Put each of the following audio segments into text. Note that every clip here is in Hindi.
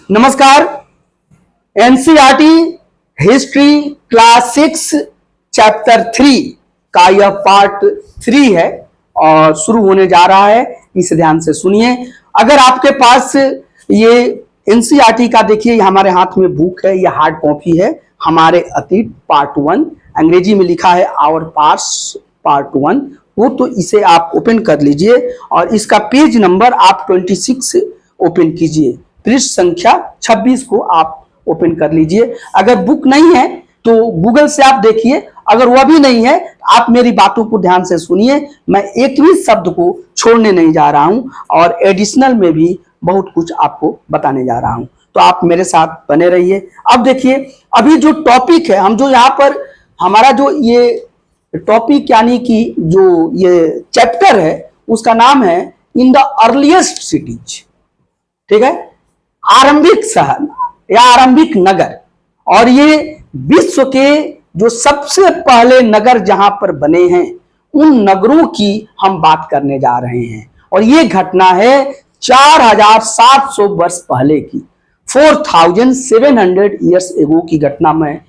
नमस्कार। एनसीईआरटी हिस्ट्री क्लास 6 चैप्टर 3 का यह पार्ट 3 है और शुरू होने जा रहा है। इसे ध्यान से सुनिए। अगर आपके पास ये एनसीईआरटी का देखिए हमारे हाथ में बुक है, यह हार्ड कॉपी है। हमारे अतीत पार्ट 1 अंग्रेजी में लिखा है आवर पास्ट पार्ट 1, वो तो इसे आप ओपन कर लीजिए और इसका पेज नंबर आप 26 ओपन कीजिए। पृष्ठ संख्या 26 को आप ओपन कर लीजिए। अगर बुक नहीं है तो गूगल से आप देखिए, अगर वह भी नहीं है आप मेरी बातों को ध्यान से सुनिए। मैं एक भी शब्द को छोड़ने नहीं जा रहा हूं और एडिशनल में भी बहुत कुछ आपको बताने जा रहा हूं, तो आप मेरे साथ बने रहिए। अब देखिए, अभी जो टॉपिक है, हम जो यहाँ पर हमारा जो ये टॉपिक यानी कि जो ये चैप्टर है उसका नाम है इन द अर्लीस्ट सिटीज। ठीक है, आरंभिक शहर या आरंभिक नगर। और ये विश्व के जो सबसे पहले नगर जहां पर बने हैं उन नगरों की हम बात करने जा रहे हैं। और ये घटना है 4700 वर्ष पहले की, 4700 ईयर्स एगो की घटना मैं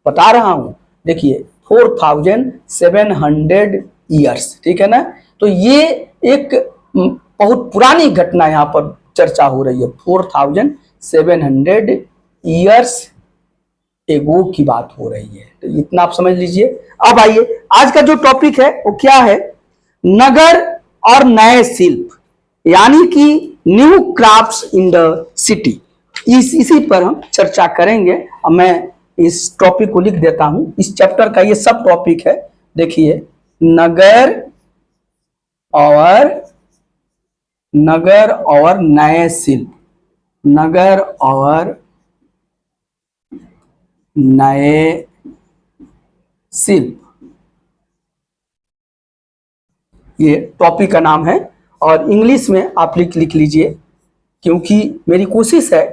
बता रहा हूं। देखिए 4700 ईयर्स, ठीक है ना। तो ये एक बहुत पुरानी घटना यहां पर चर्चा हो रही है। 4700 ईयर्स एगो की बात हो रही है, तो इतना आप समझ लीजिए। अब आइए, आज का जो टॉपिक है वो क्या है? नगर और नए शिल्प, यानी कि new crafts in the city. इसी पर हम चर्चा करेंगे। अब मैं इस टॉपिक को लिख देता हूं। इस चैप्टर का ये सब टॉपिक है। देखिए, नगर और नए शिल्प, नगर और नए शिल्प, ये टॉपिक का नाम है। और इंग्लिश में आप लिख लीजिए, क्योंकि मेरी कोशिश है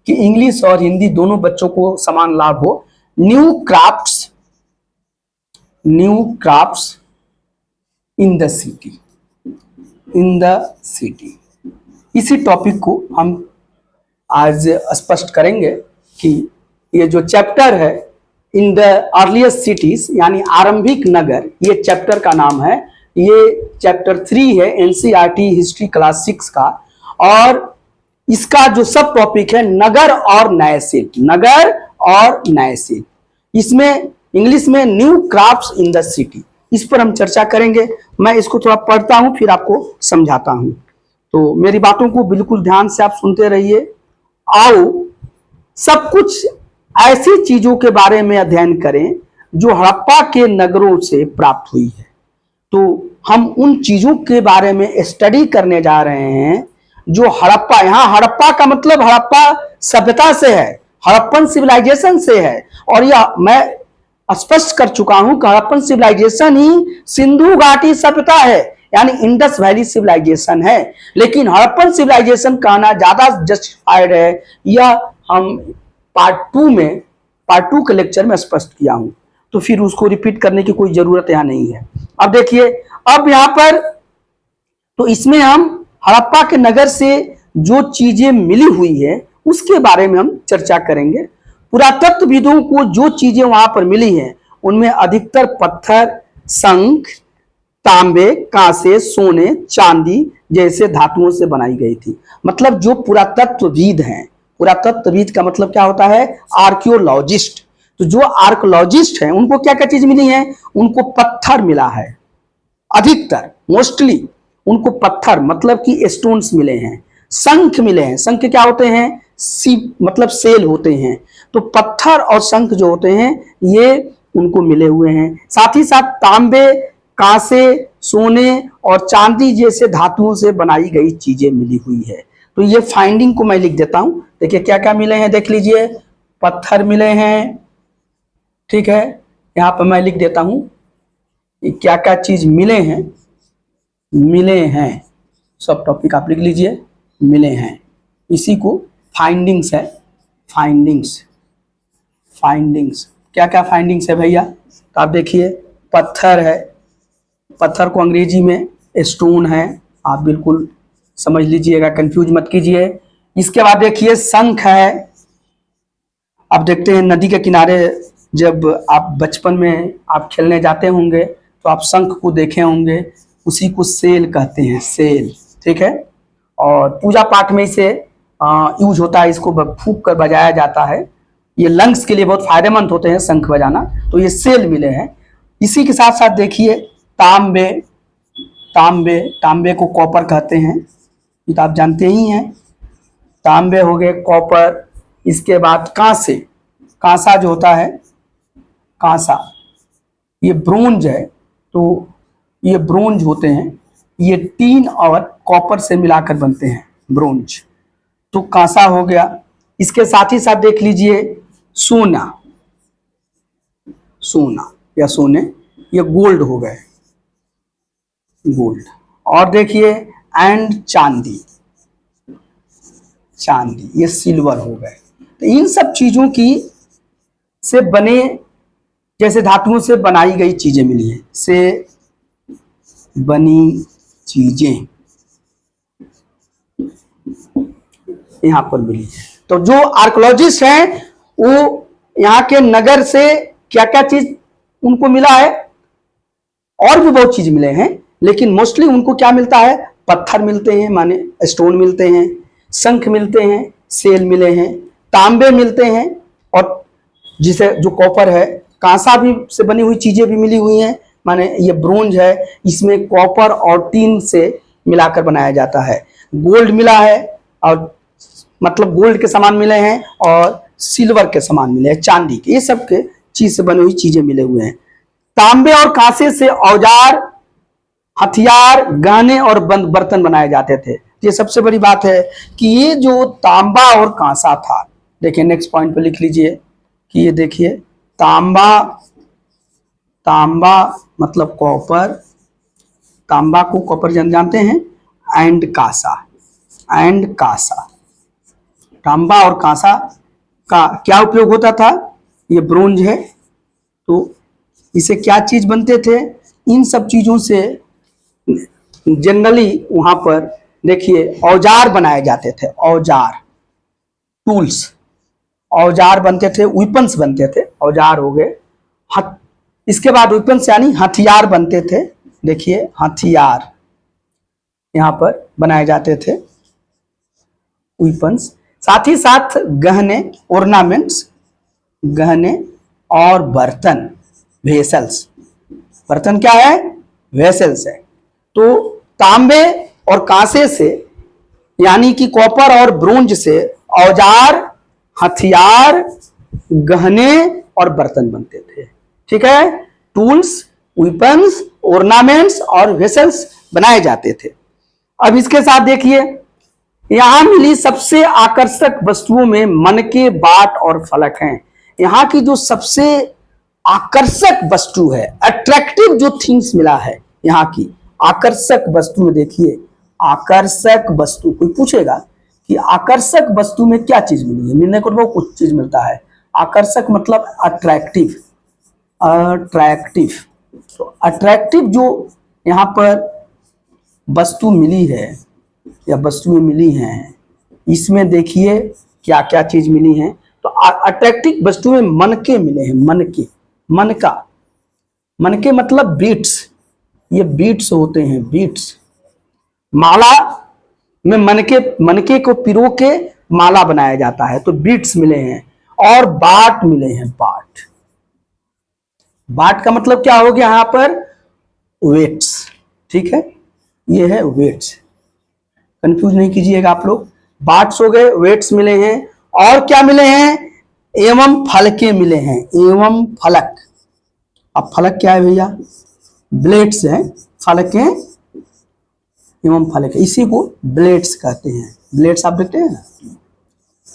कि इंग्लिश और हिंदी दोनों बच्चों को समान लाभ हो। New crafts in the city, in the city. इसी टॉपिक को हम आज स्पष्ट करेंगे कि ये जो चैप्टर है इन द अर्लीस्ट सिटीज यानी आरंभिक नगर, ये चैप्टर का नाम है। ये चैप्टर 3 है एनसीईआरटी हिस्ट्री क्लास 6 का। और इसका जो सब टॉपिक है नगर और नए शिल्प, नगर और नए शिल्प। इसमें इंग्लिश में new crafts in the city, इस पर हम चर्चा करेंगे। मैं इसको थोड़ा पढ़ता हूं फिर आपको समझाता हूं, तो मेरी बातों को बिल्कुल ध्यान से आप सुनते रहिए। आओ सब कुछ ऐसी चीजों के बारे में अध्ययन करें जो हड़प्पा के नगरों से प्राप्त हुई है। तो हम उन चीजों के बारे में स्टडी करने जा रहे हैं जो हड़प्पा, यहां हड़प्पा का मतलब हड़प्पा सभ्यता से है, हड़प्पन सिविलाइजेशन से है। और यह मैं स्पष्ट कर चुका हूं कि हड़प्पन सिविलाइजेशन ही सिंधु घाटी सभ्यता है, यानी इंडस वैली सिविलाइजेशन है। लेकिन हड़प्पन सिविलाइजेशन कहना ज्यादा जस्टिफाइड है, यह हम पार्ट 2 के लेक्चर में स्पष्ट किया हूं, तो फिर उसको रिपीट करने की कोई जरूरत यहां नहीं है। अब देखिए, अब यहां पर तो इसमें हम हड़प्पा के नगर से जो चीजें मिली हुई है उसके बारे में हम चर्चा करेंगे। पुरातत्वविदों को जो चीजें वहां पर मिली हैं उनमें अधिकतर पत्थर, शंख, तांबे, कांसे, सोने, चांदी जैसे धातुओं से बनाई गई थी। मतलब जो पुरातत्वविद हैं, पुरातत्वविद का मतलब क्या होता है? आर्कियोलॉजिस्ट। तो जो आर्कियोलॉजिस्ट हैं उनको क्या क्या चीज मिली है? उनको पत्थर मिला है, अधिकतर मोस्टली उनको पत्थर मतलब कि स्टोन्स मिले हैं। शंख मिले हैं, शंख क्या होते हैं? मतलब सेल होते हैं। तो पत्थर और शंख जो होते हैं ये उनको मिले हुए हैं। साथ ही साथ तांबे, कांसे, सोने और चांदी जैसे धातुओं से बनाई गई चीजें मिली हुई है। तो ये फाइंडिंग को मैं लिख देता हूं। देखिए क्या क्या मिले हैं, देख लीजिए। पत्थर मिले हैं, ठीक है, यहां पर मैं लिख देता हूं क्या क्या चीज मिले हैं, सब टॉपिक आप लिख लीजिए। मिले हैं, इसी को फाइंडिंग्स है। फाइंडिंग्स क्या क्या फाइंडिंग्स है भैया? तो आप देखिए, पत्थर है, पत्थर को अंग्रेजी में स्टोन है, आप बिल्कुल समझ लीजिएगा, कंफ्यूज मत कीजिए। इसके बाद देखिए शंख है। आप देखते हैं नदी के किनारे जब आप बचपन में आप खेलने जाते होंगे तो आप शंख को देखे होंगे, उसी को सेल कहते हैं, सेल, ठीक है। और पूजा पाठ में इसे यूज होता है, इसको फूंक कर बजाया जाता है। ये लंग्स के लिए बहुत फायदेमंद होते हैं शंख बजाना, तो ये सेल मिले हैं। इसी के साथ साथ देखिए तांबे, तांबे, तांबे को कॉपर कहते हैं, ये तो आप जानते ही हैं। तांबे हो गए, कॉपर। इसके बाद कांसे, कांसा जो होता है, कांसा, ये ब्रोंज है, तो ये ब्रोंज होते हैं, ये टीन और कॉपर से मिलाकर बनते हैं ब्रोंज, तो कांसा हो गया। इसके साथ ही साथ देख लीजिए सोना, सोना या सोने, ये गोल्ड हो गए, गोल्ड। और देखिए एंड चांदी, चांदी, ये सिल्वर हो गए। तो इन सब चीजों की से बने, जैसे धातुओं से बनाई गई चीजें मिली है, से बनी चीजें यहां पर मिली है। तो जो आर्कोलॉजिस्ट हैं वो यहाँ के नगर से क्या क्या चीज उनको मिला है, और भी बहुत चीज मिले हैं, लेकिन मोस्टली उनको क्या मिलता है, पत्थर मिलते हैं, माने स्टोन मिलते हैं, शंख मिलते हैं, सेल मिले हैं, तांबे मिलते हैं, और जिसे जो कॉपर है, कांसा भी से बनी हुई चीजें भी मिली हुई हैं, माने ये ब्रोंज है, इसमें कॉपर और टीन से मिलाकर बनाया जाता है। गोल्ड मिला है, और मतलब गोल्ड के सामान मिले हैं, और सिल्वर के सामान मिले हैं, चांदी के, ये सब के चीज से बनी हुई चीजें मिले हुए हैं। तांबे और कांसे से औजार, हथियार, गहने और बर्तन बनाए जाते थे। ये सबसे बड़ी बात है कि ये जो तांबा और कांसा था, देखिए नेक्स्ट पॉइंट पे लिख लीजिए कि ये देखिए तांबा, तांबा मतलब कॉपर, तांबा को कॉपर जानते हैं, एंड कांसा, एंड कांसा, तांबा और कांसा का क्या उपयोग होता था, ये ब्रोंज है, तो इसे क्या चीज बनते थे, इन सब चीजों से जनरली वहां पर देखिए औजार बनाए जाते थे, औजार, टूल्स, औजार बनते थे, वेपन्स बनते थे, औजार हो गए। इसके बाद वेपन्स यानी हथियार बनते थे, देखिए हथियार यहां पर बनाए जाते थे, वेपन्स। साथ ही साथ गहने, ऑर्नामेंट्स, गहने, और बर्तन, वेसल्स, बर्तन क्या है, वेसल्स है। तो तांबे और कांसे से यानी कि कॉपर और ब्रोंज से औजार, हथियार, गहने और बर्तन बनते थे, ठीक है। टूल्स, वेपन्स, ऑर्नामेंट्स और वेसल्स बनाए जाते थे। अब इसके साथ देखिए यहां मिली सबसे आकर्षक वस्तुओं में मनके, बाट और फलक हैं। यहां की जो सबसे आकर्षक वस्तु है, अट्रैक्टिव जो थिंग्स मिला है, यहाँ की आकर्षक वस्तु, देखिए आकर्षक वस्तु, कोई पूछेगा कि आकर्षक वस्तु में क्या चीज मिली है, मिलने को तो कुछ चीज मिलता है, आकर्षक मतलब अट्रैक्टिव, अट्रैक्टिव। तो अट्रैक्टिव जो यहाँ पर वस्तु मिली है या वस्तुएं मिली हैं, इसमें देखिए क्या क्या चीज मिली है। तो अट्रैक्टिव वस्तु में मनके मिले हैं, मनके, मनका, मनके मतलब बीट्स, ये बीट्स होते हैं, बीट्स। माला में मनके, मनके को पिरो के माला बनाया जाता है, तो बीट्स मिले हैं। और बाट मिले हैं, बाट, बाट का मतलब क्या हो गया यहां पर, वेट्स, ठीक है, ये है वेट्स, कंफ्यूज नहीं कीजिएगा आप लोग। बाट्स हो गए, वेट्स मिले हैं, और क्या मिले हैं, एवं फलके मिले हैं, एवं फलक। अब फलक क्या है भैया, ब्लेड्स हैं, फलके एवं फलक, इसी को ब्लेड्स कहते हैं। ब्लेड्स आप देखते हैं ना,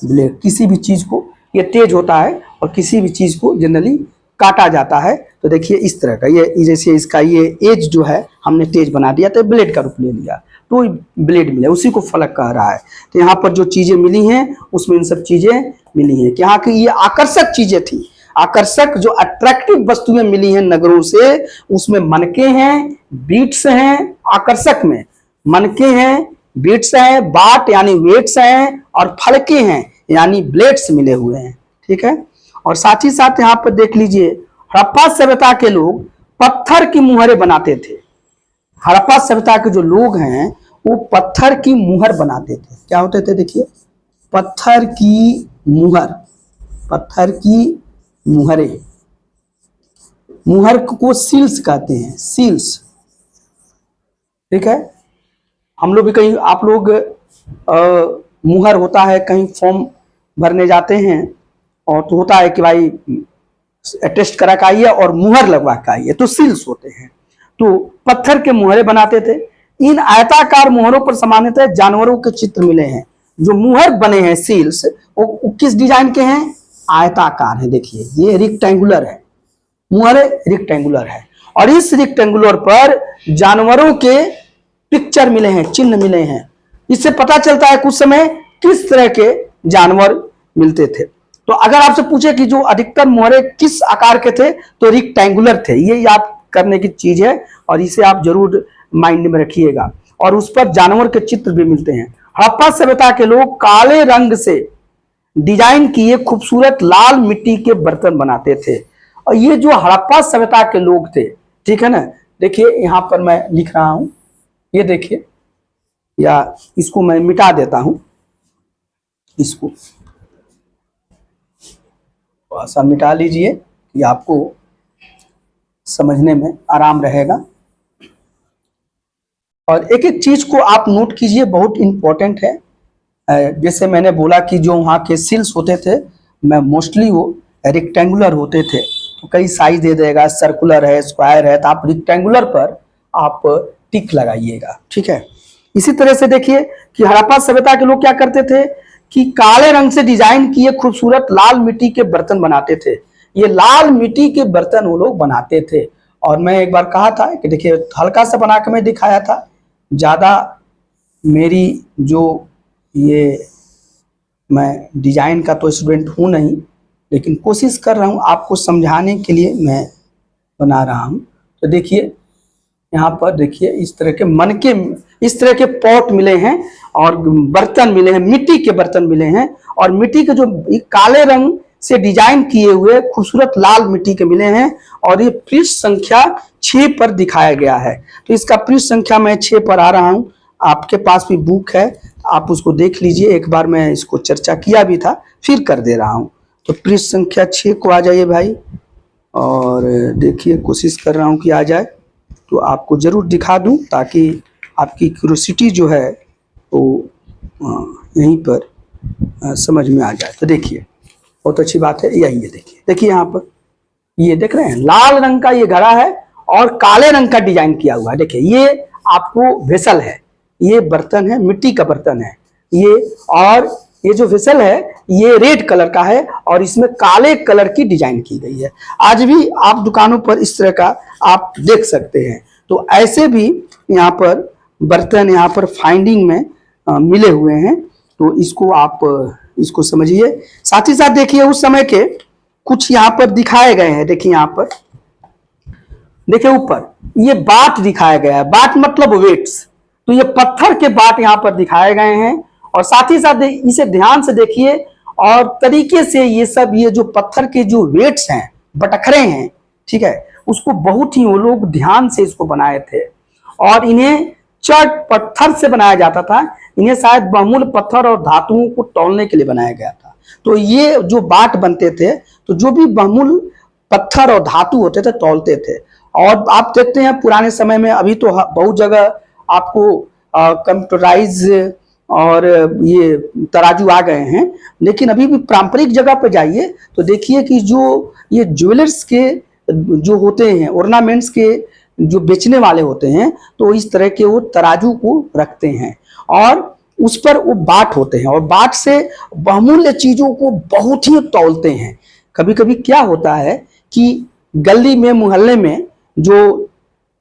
ब्लेड, किसी भी चीज को, ये तेज होता है और किसी भी चीज को जनरली काटा जाता है, तो देखिए इस तरह का, ये जैसे इसका ये एज जो है हमने तेज बना दिया तो ब्लेड का रूप ले लिया, तो ब्लेड मिला, उसी को फलक कह रहा है। तो यहाँ पर जो चीजें मिली हैं उसमें इन सब चीजें मिली हैं कि यहाँ की ये आकर्षक चीजें थी, आकर्षक जो अट्रैक्टिव वस्तुएं मिली हैं नगरों से, उसमें मनके हैं, बीट्स हैं, आकर्षक में मनके हैं, बीट्स हैं, बाट यानी वेट्स हैं, और फलके हैं यानी ब्लेड्स मिले हुए हैं। ठीक है, और साथ ही साथ यहाँ पर देख लीजिए, हड़प्पा सभ्यता के लोग पत्थर की मुहरें बनाते थे। हड़प्पा सभ्यता के जो लोग हैं वो पत्थर की मुहर बनाते थे। क्या होते थे, देखिए, पत्थर की मुहर, पत्थर की मुहरें, मुहर को सील्स कहते हैं, सील्स। ठीक है, हम लोग भी कहीं, आप लोग मुहर होता है, कहीं फॉर्म भरने जाते हैं और तो होता है कि भाई अटेस्ट करा के आइए और मुहर लगवा के आइए, तो सील्स होते हैं। तो पत्थर के मुहरें बनाते थे। इन आयताकार मुहरों पर सामान्यतः जानवरों के चित्र मिले हैं। जो मुहर बने हैं सील्स, वो किस डिजाइन के हैं, आयताकार है। देखिए ये रेक्टेंगुलर है, मुहरें रेक्टेंगुलर है, और इस रेक्टेंगुलर पर जानवरों के पिक्चर मिले हैं, चिन्ह मिले हैं। इससे पता चलता है कुछ समय किस तरह के जानवर मिलते थे। तो अगर आपसे पूछे कि जो अधिकतर मुहरे किस आकार के थे, तो रेक्टेंगुलर थे। ये याद करने की चीज है और इसे आप जरूर माइंड में रखिएगा। और उस पर जानवर के चित्र भी मिलते हैं। हड़प्पा सभ्यता के लोग काले रंग से डिजाइन किए खूबसूरत लाल मिट्टी के बर्तन बनाते थे। और ये जो हड़प्पा सभ्यता के लोग थे, ठीक है ना, देखिए यहां पर मैं लिख रहा हूं, ये देखिए, या इसको मैं मिटा देता हूं, इसको थोड़ा सा मिटा लीजिए कि आपको समझने में आराम रहेगा। और एक एक चीज को आप नोट कीजिए, बहुत इंपॉर्टेंट है। जैसे मैंने बोला कि जो वहाँ के सील्स होते थे, मैं मोस्टली वो रेक्टेंगुलर होते थे। तो कई साइज दे देगा, सर्कुलर है, स्क्वायर है, तो आप रेक्टेंगुलर पर आप टिक लगाइएगा। ठीक है, इसी तरह से देखिए कि हड़प्पा सभ्यता के लोग क्या करते थे कि काले रंग से डिजाइन किए खूबसूरत लाल मिट्टी के बर्तन बनाते थे। ये लाल मिट्टी के बर्तन वो लोग बनाते थे। और मैं एक बार कहा था कि देखिए हल्का सा बना के मैं दिखाया था, ज़्यादा मेरी जो ये, मैं डिजाइन का तो स्टूडेंट हूँ नहीं, लेकिन कोशिश कर रहा हूँ आपको समझाने के लिए मैं बना रहा हूँ। तो देखिए यहाँ पर देखिए इस तरह के मनके, इस तरह के पॉट मिले हैं और बर्तन मिले हैं, मिट्टी के बर्तन मिले हैं। और मिट्टी के जो काले रंग से डिजाइन किए हुए खूबसूरत लाल मिट्टी के मिले हैं। और ये पृष्ठ संख्या 6 पर दिखाया गया है। तो इसका पृष्ठ संख्या मैं 6 पर आ रहा हूँ, आपके पास भी बुक है, आप उसको देख लीजिए। एक बार मैं इसको चर्चा किया भी था, फिर कर दे रहा हूँ। तो पृष्ठ संख्या 6 को आ जाइए भाई, और देखिए कोशिश कर रहा हूँ कि आ जाए, तो आपको जरूर दिखा दूं ताकि आपकी क्यूरोसिटी जो है वो यहीं पर समझ में आ जाए। तो देखिए बहुत अच्छी बात है, यही है, देखिए देखिए यहाँ पर ये देख रहे हैं, लाल रंग का ये घड़ा है और काले रंग का डिजाइन किया हुआ है। देखिए ये आपको वेसल है, ये बर्तन है, मिट्टी का बर्तन है ये। और ये जो वेसल है ये रेड कलर का है और इसमें काले कलर की डिजाइन की गई है। आज भी आप दुकानों पर इस तरह का आप देख सकते हैं। तो ऐसे भी यहाँ पर बर्तन यहाँ पर फाइंडिंग में मिले हुए हैं। तो इसको आप इसको समझिए। साथ ही साथ देखिए उस समय के कुछ यहाँ पर दिखाए गए हैं। देखिए यहाँ पर देखिए ऊपर ये बाट दिखाया गया है, बाट मतलब वेट्स। तो ये पत्थर के बाट यहाँ पर दिखाए गए हैं। और साथ ही साथ इसे ध्यान से देखिए और तरीके से ये सब, ये जो पत्थर के जो वेट्स हैं, बटखरे हैं, ठीक है, उसको बहुत ही वो लोग ध्यान से इसको बनाए थे। और इन्हें चट पत्थर से बनाया जाता था। इन्हें शायद बहुमूल्य पत्थर और धातुओं को तौलने के लिए बनाया गया था। तो ये जो बाट बनते थे, तो जो भी बहुमूल्य पत्थर और धातु होते थे तौलते थे। और आप देखते हैं पुराने समय में, अभी तो बहुत जगह आपको कंप्यूटराइज और ये तराजू आ गए हैं, लेकिन अभी भी पारंपरिक जगह पर जाइए तो देखिए कि जो ये ज्वेलर्स के जो होते हैं, ऑर्नामेंट्स के जो बेचने वाले होते हैं, तो इस तरह के वो तराजू को रखते हैं और उस पर वो बाट होते हैं और बाट से बहुमूल्य चीजों को बहुत ही तौलते हैं। कभी कभी क्या होता है कि गली में, मोहल्ले में जो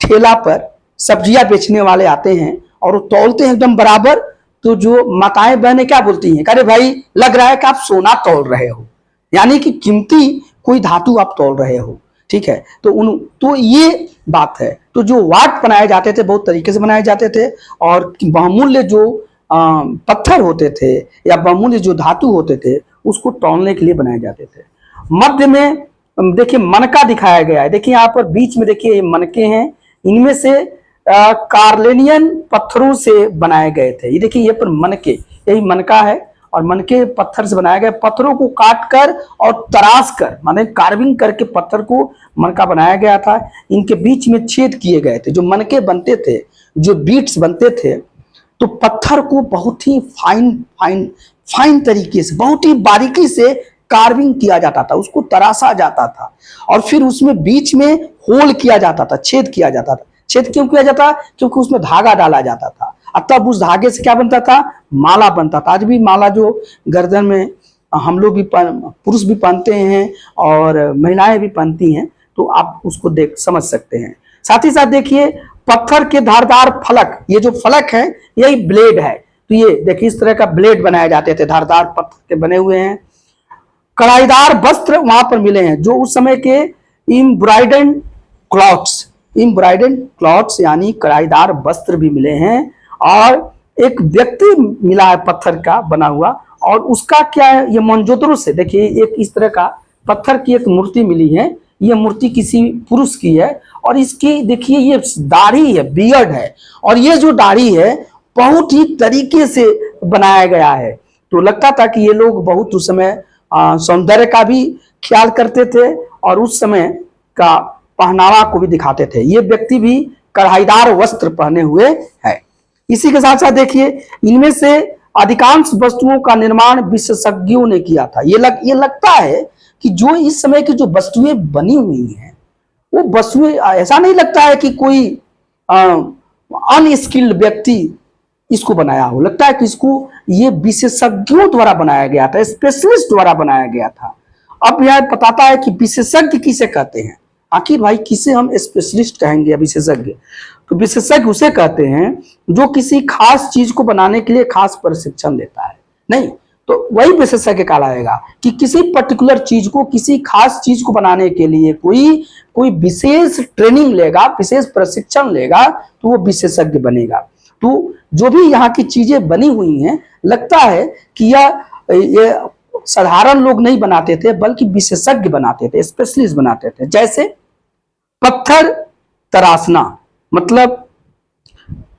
ठेला पर सब्जियां बेचने वाले आते हैं और वो तौलते हैं एकदम बराबर। तो जो माताएं बहनें क्या बोलती हैं, अरे भाई लग रहा है कि आप सोना तौल रहे हो, यानी कि कीमती कोई धातु आप तौल रहे हो। ठीक है, तो ये बात है। तो तो जो वाट बनाए जाते थे बहुत तरीके से बनाए जाते थे, और बहुमूल्य जो पत्थर होते थे या बहुमूल्य जो धातु होते थे उसको तौलने के लिए बनाए जाते थे। मध्य में देखिए मनका दिखाया गया है। देखिए यहाँ पर बीच में देखिए ये मनके हैं, इनमें से कार्लेनियन पत्थरों से बनाए गए थे। ये देखिए ये पर मनके, यही मनका है और मनके पत्थर से बनाए गए, पत्थरों को काट कर और तराश कर माने कार्विंग करके पत्थर को मनका बनाया गया था। इनके बीच में छेद किए गए थे। जो मनके बनते थे, जो बीट्स बनते थे, तो पत्थर को बहुत ही फाइन तरीके से, बहुत ही बारीकी से कार्विंग किया जाता था, उसको तराशा जाता था और फिर उसमें बीच में होल किया जाता था, छेद किया जाता था। छेद क्यों किया जाता? क्योंकि उसमें धागा डाला जाता था, तब उस धागे से क्या बनता था? माला बनता था। आज भी माला जो गर्दन में हम लोग भी पुरुष भी पहनते हैं और महिलाएं भी पहनती हैं, तो आप उसको देख समझ सकते हैं। साथ ही साथ देखिए पत्थर के धारदार फलक, ये जो फलक है यही ब्लेड है। तो ये देखिए इस तरह का ब्लेड बनाए जाते थे, धारदार पत्थर के बने हुए हैं। कढ़ाईदार वस्त्र वहां पर मिले हैं, जो उस समय के एम्ब्रॉयडर्ड क्लॉथ्स यानी कढ़ाईदार वस्त्र भी मिले हैं। और एक व्यक्ति मिला है पत्थर का बना हुआ, और उसका क्या है, ये मोहनजोदड़ो से देखिए एक इस तरह का पत्थर की एक मूर्ति मिली है। ये मूर्ति किसी पुरुष की है और इसकी देखिए ये दाढ़ी है, बियर्ड है, और ये जो दाढ़ी है बहुत ही तरीके से बनाया गया है। तो लगता था कि ये लोग बहुत उस समय सौंदर्य का भी ख्याल करते थे और उस समय का पहनावा को भी दिखाते थे। ये व्यक्ति भी कढ़ाईदार वस्त्र पहने हुए है। इसी के साथ साथ देखिए इनमें से अधिकांश वस्तुओं का निर्माण विशेषज्ञों ने किया था। ये लगता है कि जो इस समय की जो वस्तुएं बनी हुई हैं वो वस्तुएं, ऐसा नहीं लगता है कि कोई अनस्किल्ड व्यक्ति इसको बनाया हो। लगता है कि इसको ये विशेषज्ञों द्वारा बनाया गया था, स्पेशलिस्ट द्वारा बनाया गया था। अब यह बताता है कि विशेषज्ञ किसे कहते हैं। आखिर भाई किसे हम स्पेशलिस्ट कहेंगे या विशेषज्ञ? तो विशेषज्ञ उसे कहते हैं जो किसी खास चीज को बनाने के लिए खास प्रशिक्षण लेता है। नहीं तो वही विशेषज्ञ कहलाएगा कि किसी पर्टिकुलर चीज को, किसी खास चीज को बनाने के लिए कोई विशेष ट्रेनिंग लेगा, विशेष प्रशिक्षण लेगा, तो वो विशेषज्ञ बनेगा। तो जो भी यहाँ की चीजें बनी हुई हैं, लगता है कि ये साधारण लोग नहीं बनाते थे बल्कि विशेषज्ञ बनाते थे, स्पेशलिस्ट बनाते थे। जैसे पत्थर तराशना, मतलब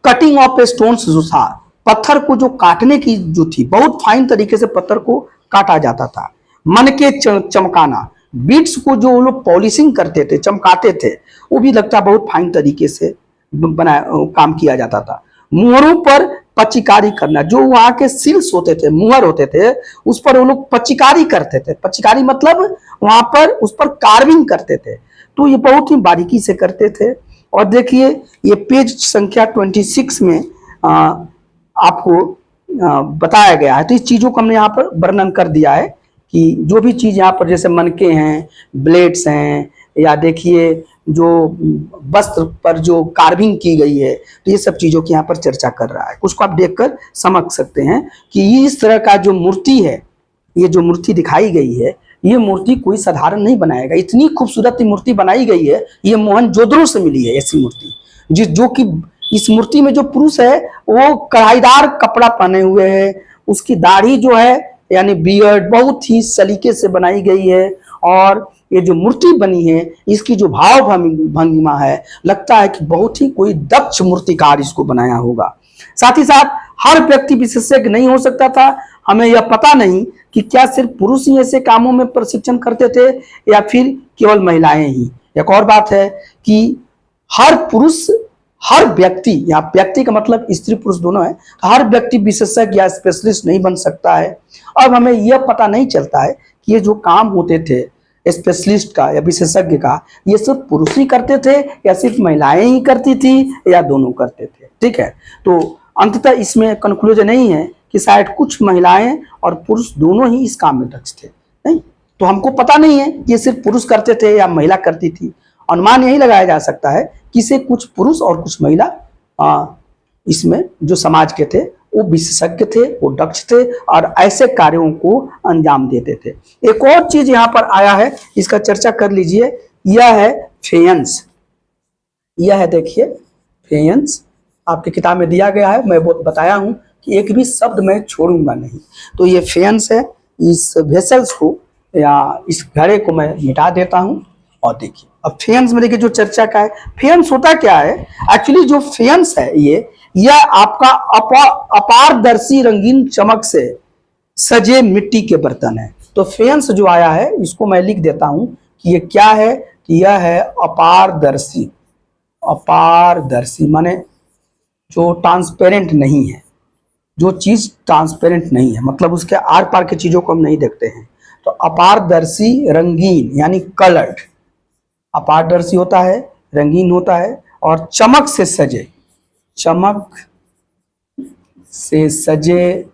कटिंग ऑफ स्टोन्स, जो था पत्थर को जो काटने की जो थी, बहुत फाइन तरीके से पत्थर को काटा जाता था। मन के चमकाना, बीट्स को जो वो लोग पॉलिशिंग करते थे, चमकाते थे, वो भी लगता बहुत फाइन तरीके से काम किया जाता था। मुहरों पर पचिकारी करना, जो वहां के सील्स होते थे, मुहर होते थे, उस पर वो लोग पचिकारी करते थे। पचिकारी मतलब वहां पर उस पर कार्विंग करते थे। तो ये बहुत ही बारीकी से करते थे। और देखिए ये पेज संख्या 26 में आपको बताया गया है। तो इस चीजों को हमने यहाँ पर वर्णन कर दिया है कि जो भी चीज यहाँ पर जैसे मनके हैं, ब्लेड्स हैं, या देखिए जो वस्त्र पर जो कार्विंग की गई है, तो ये सब चीजों की यहाँ पर चर्चा कर रहा है। उसको आप देखकर समझ सकते हैं कि इस तरह का जो मूर्ति है, ये जो मूर्ति दिखाई गई है, ये मूर्ति कोई साधारण नहीं बनाएगा। इतनी खूबसूरत मूर्ति बनाई गई है, ये मोहनजोदड़ो से मिली है ऐसी मूर्ति। जो कि इस मूर्ति में जो पुरुष है वो कढ़ाईदार कपड़ा पहने हुए है, उसकी दाढ़ी जो है यानी बियर्ड बहुत ही सलीके से बनाई गई है। और ये जो मूर्ति बनी है, इसकी जो भाव भंगिमा है, लगता है कि बहुत ही कोई दक्ष मूर्तिकार इसको बनाया होगा। साथ ही साथ हर व्यक्ति विशेषज्ञ नहीं हो सकता था। हमें यह पता नहीं कि क्या सिर्फ पुरुष ही ऐसे कामों में प्रशिक्षण करते थे या फिर केवल महिलाएं ही। एक और बात है कि हर पुरुष, हर व्यक्ति, यहाँ व्यक्ति का मतलब स्त्री पुरुष दोनों है, हर व्यक्ति विशेषज्ञ या स्पेशलिस्ट नहीं बन सकता है। अब हमें यह पता नहीं चलता है कि ये जो काम होते थे स्पेशलिस्ट का या विशेषज्ञ का, ये सिर्फ पुरुष ही करते थे या सिर्फ महिलाएं ही करती थी या दोनों करते थे। ठीक है, तो अंततः इसमें कंक्लूजन नहीं है कि शायद कुछ महिलाएं और पुरुष दोनों ही इस काम में दक्ष थे। नहीं तो हमको पता नहीं है कि ये सिर्फ पुरुष करते थे या महिला करती थी। अनुमान यही लगाया जा सकता है कि से कुछ पुरुष और कुछ महिला इसमें जो समाज के थे वो विशेषज्ञ थे, वो दक्ष थे और ऐसे कार्यों को अंजाम देते थे। एक और चीज यहाँ पर आया है, इसका चर्चा कर लीजिए, यह है फेयंस। यह है देखिए फेयंस, आपकी किताब में दिया गया है, मैं बताया हूं कि एक भी शब्द मैं छोड़ूंगा नहीं। तो ये फेयंस है, इस वेसल्स को या इस घड़े को मैं मिटा देता हूं। और देखिए अब फेयंस में देखिए जो चर्चा का है, फेयंस होता क्या है एक्चुअली, जो फेयंस है यह आपका अपारदर्शी रंगीन चमक से सजे मिट्टी के बर्तन है। तो फेयंस जो आया है इसको मैं लिख देता हूं कि ये क्या है, कि यह है अपारदर्शी। अपारदर्शी माने जो ट्रांसपेरेंट नहीं है, जो चीज ट्रांसपेरेंट नहीं है, मतलब उसके आर पार की चीजों को हम नहीं देखते हैं। तो अपारदर्शी रंगीन यानी कलर्ड, अपारदर्शी होता है, रंगीन होता है, और चमक से सजे, चमक से सजे,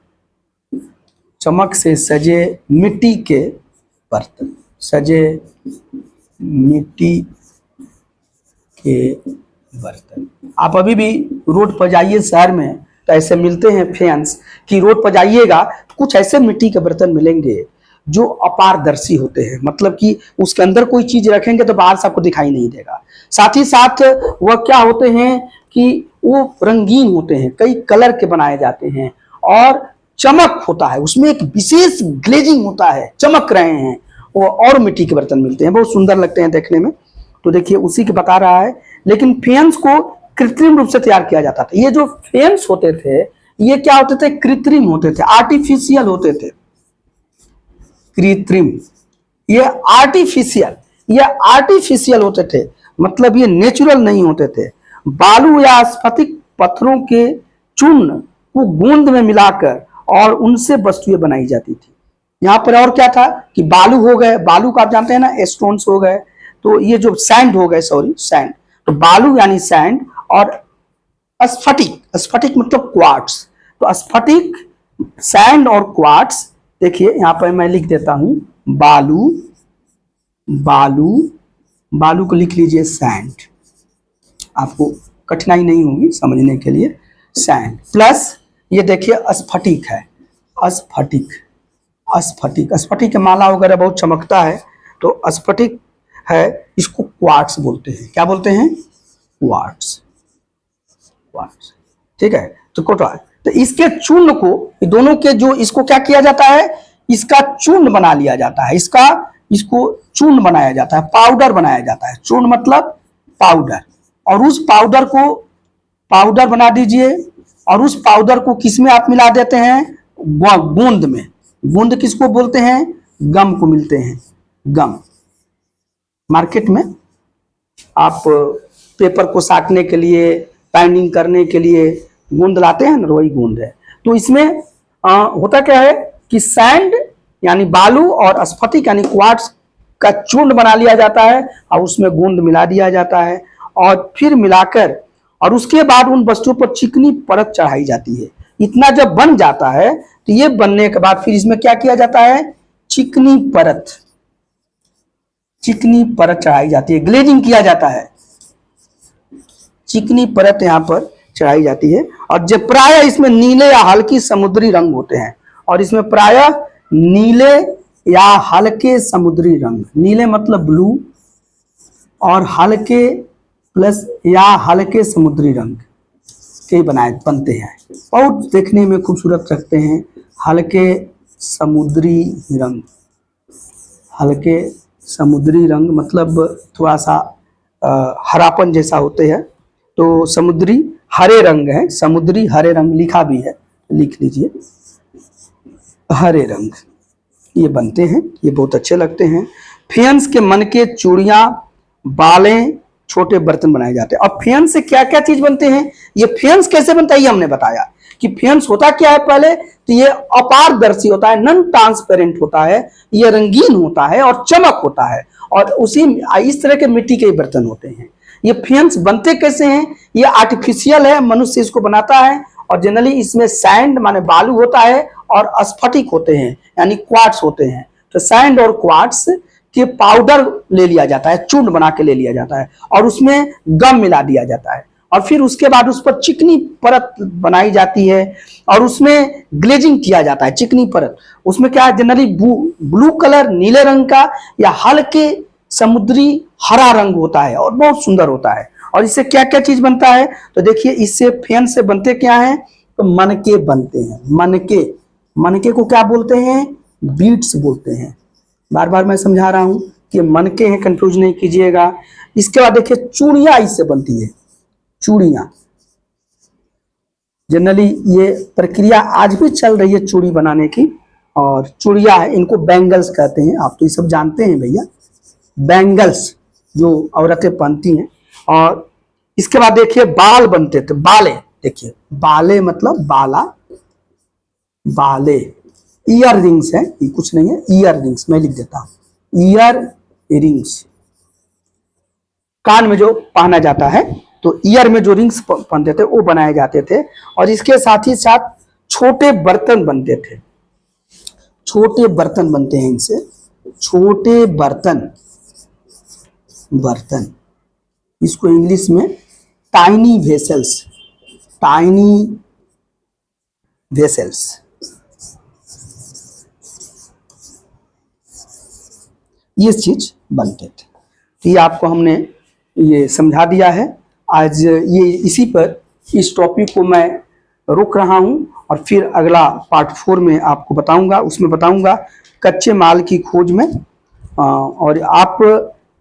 चमक से सजे मिट्टी के बर्तन, सजे मिट्टी के बर्तन। आप अभी भी रोड पर जाइए शहर में तो ऐसे मिलते हैं फेयंस, कि रोड पर जाइएगा तो कुछ ऐसे मिट्टी के बर्तन मिलेंगे जो अपारदर्शी होते हैं, मतलब कि उसके अंदर कोई चीज रखेंगे तो बाहर से आपको दिखाई नहीं देगा। साथ ही साथ वह क्या होते हैं कि वो रंगीन होते हैं, कई कलर के बनाए जाते हैं, और चमक होता है, उसमें एक विशेष ग्लेजिंग होता है, चमक रहे हैं वो, और मिट्टी के बर्तन मिलते हैं, बहुत सुंदर लगते हैं देखने में। तो देखिए उसी के बता रहा है। लेकिन फेयंस को कृत्रिम रूप से तैयार किया जाता था। ये जो फेयंस होते थे ये क्या होते थे, कृत्रिम होते थे, आर्टिफिशियल होते थे, कृत्रिम, ये आर्टिफिशियल, ये आर्टिफिशियल होते थे, मतलब ये नेचुरल नहीं होते थे। बालू या स्फटिक पत्थरों के चूर्ण को गूंद में मिलाकर और उनसे वस्तुएं बनाई जाती थी। यहाँ पर और क्या था कि बालू हो गए, बालू को आप जानते हैं ना, स्टोन्स हो गए, तो ये जो सैंड हो गए, सॉरी सैंड, तो बालू यानी सैंड, और स्फटिक, स्फटिक मतलब क्वार्ट्स, तो स्फटिक, सैंड और क्वार्ट्स। देखिए यहां पर मैं लिख देता हूं बालू, बालू, बालू को लिख लीजिए सैंड, आपको कठिनाई नहीं होगी समझने के लिए। सैंड प्लस ये देखिए स्फटिक है, स्फटिक, स्फटिक, स्फटिक की माला वगैरह बहुत चमकता है, तो स्फटिक है, इसको क्वार्ट्स बोलते हैं। क्या बोलते हैं? क्वार्ट्स, क्वार्ट्स, ठीक है। तो तो इसके चूर्ण को, दोनों के जो, इसको क्या किया जाता है, इसका चूर्ण बना लिया जाता है, इसको चूर्ण बनाया जाता है, पाउडर बनाया जाता है। चूर्ण मतलब पाउडर, और उस पाउडर को, पाउडर बना दीजिए, और उस पाउडर को किस में आप मिला देते हैं, गूंद में। गूंद किसको बोलते हैं? गम को मिलते हैं, गम। मार्केट में आप पेपर को साटने के लिए, बाइंडिंग करने के लिए गूंद लाते हैं ना, वही गूंद है। तो इसमें होता क्या है कि सैंड यानी बालू और स्फटिक यानी क्वार्ट्स का चूर्ण बना लिया जाता है, और उसमें गूंद मिला दिया जाता है, और फिर मिलाकर, और उसके बाद उन वस्तुओं पर चिकनी परत चढ़ाई जाती है। इतना जब बन जाता है तो ये बनने के बाद फिर इसमें क्या किया जाता है, चिकनी परत, चिकनी परत चढ़ाई जाती है, ग्लेजिंग किया जाता है, चिकनी परत यहां पर चढ़ाई जाती है। और जब प्राय इसमें नीले या हल्की समुद्री रंग होते हैं, और इसमें प्राय नीले या हल्के समुद्री रंग, नीले मतलब ब्लू, और हल्के प्लस या हल्के समुद्री रंग के बनते हैं, बहुत देखने में खूबसूरत लगते हैं। हल्के समुद्री रंग, हल्के समुद्री रंग मतलब थोड़ा सा हरापन जैसा होते हैं, तो समुद्री हरे रंग है, समुद्री हरे रंग लिखा भी है, लिख लीजिए हरे रंग, ये बनते हैं, ये बहुत अच्छे लगते हैं। फेयंस के मन के चूड़ियां, बालें, छोटे बर्तन बनाए जाते हैं। अब फेयंस से क्या क्या चीज बनते हैं, ये फेयंस कैसे बनता है ये हमने बताया कि फेयंस होता क्या है। पहले तो ये अपारदर्शी होता है, नॉन ट्रांसपेरेंट होता है, ये रंगीन होता है और चमक होता है, और उसी इस तरह के मिट्टी के बर्तन होते हैं। ये फेयंस बनते कैसे हैं, ये आर्टिफिशियल है, मनुष्य इसको बनाता है, और जनरली इसमें सैंड माने बालू होता है, और स्फटिक होते हैं यानी क्वार्ट्स होते हैं। तो सैंड और क्वार्ट्स के पाउडर ले लिया जाता है, चूर्ण बना के ले लिया जाता है, और उसमें गम मिला दिया जाता है, और फिर उसके बाद उस पर चिकनी परत बनाई जाती है, और उसमें ग्लेजिंग किया जाता है, चिकनी परत। उसमें क्या है, जनरली ब्लू कलर, नीले रंग का या हल्के समुद्री हरा रंग होता है, और बहुत सुंदर होता है। और इससे क्या क्या चीज बनता है, तो देखिए इससे फेन से बनते क्या है, तो मनके बनते हैं। मनके, मनके को क्या बोलते हैं, बीट्स बोलते हैं। बार बार मैं समझा रहा हूं कि मनके हैं, कंफ्यूज नहीं कीजिएगा। इसके बाद देखिए चूड़ियां इससे बनती है, चूड़ियां। जनरली ये प्रक्रिया आज भी चल रही है चूड़ी बनाने की, और चूड़िया है, इनको बैंगल्स कहते हैं। आप तो ये सब जानते हैं भैया, बैंगल्स जो औरतें पहनती हैं। और इसके बाद देखिए बाल बनते थे, बाले। देखिए बाले मतलब बाला, बाले। ईयर रिंग्स है, ये कुछ नहीं है, ईयर रिंग्स मैं लिख देता हूं, ईयर रिंग्स। कान में जो पहना जाता है, तो ईयर में जो रिंग्स पहनते थे वो बनाए जाते थे। और इसके साथ ही साथ छोटे बर्तन बनते थे, छोटे बर्तन बनते हैं इनसे, छोटे बर्तन, बर्तन। इसको इंग्लिश में टाइनी वेसल्स, टाइनी वेसल्स। ये चीज बनते थे। तो ये आपको हमने ये समझा दिया है। आज ये इसी पर, इस टॉपिक को मैं रोक रहा हूं, और फिर अगला पार्ट 4 में आपको बताऊंगा। उसमें बताऊंगा कच्चे माल की खोज में। और आप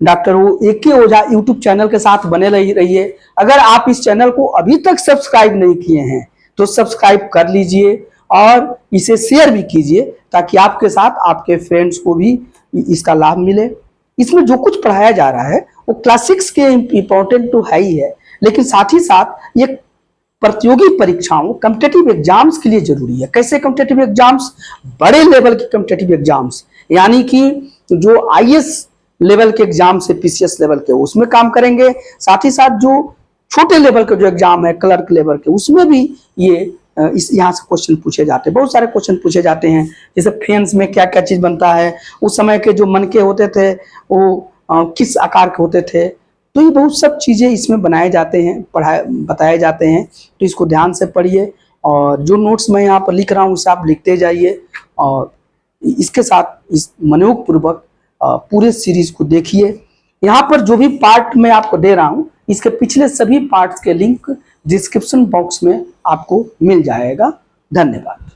डॉक्टर AK ओझा यूट्यूब चैनल के साथ बने रहिए। अगर आप इस चैनल को अभी तक सब्सक्राइब नहीं किए हैं तो सब्सक्राइब कर लीजिए, और इसे शेयर भी कीजिए, ताकि आपके साथ आपके फ्रेंड्स को भी इसका लाभ मिले। इसमें जो कुछ पढ़ाया जा रहा है वो क्लासिक्स के इम्पोर्टेंट तो है ही है, लेकिन साथ ही साथ ये प्रतियोगी परीक्षाओं, कॉम्पिटिटिव एग्जाम्स के लिए जरूरी है। कैसे कॉम्पिटिटिव एग्जाम्स, बड़े लेवल के कॉम्पिटिटिव एग्जाम्स, यानी कि जो IAS लेवल के एग्जाम से PCS लेवल के, उसमें काम करेंगे। साथ ही साथ जो छोटे लेवल के जो एग्जाम है, क्लर्क लेवल के, उसमें भी ये इस यहाँ से क्वेश्चन पूछे जाते हैं। बहुत सारे क्वेश्चन पूछे जाते हैं, जैसे फेंस में क्या क्या चीज बनता है, उस समय के जो मनके होते थे वो किस आकार के होते थे। तो ये बहुत सब चीजें इसमें बनाए जाते हैं, बताए जाते हैं। तो इसको ध्यान से पढ़िए, और जो नोट्स मैं यहाँ पर लिख रहा हूँ उसे आप लिखते जाइए, और इसके साथ इस मनोयोग पूर्वक पूरे सीरीज को देखिए। यहाँ पर जो भी पार्ट मैं आपको दे रहा हूँ, इसके पिछले सभी पार्ट्स के लिंक डिस्क्रिप्शन बॉक्स में आपको मिल जाएगा। धन्यवाद।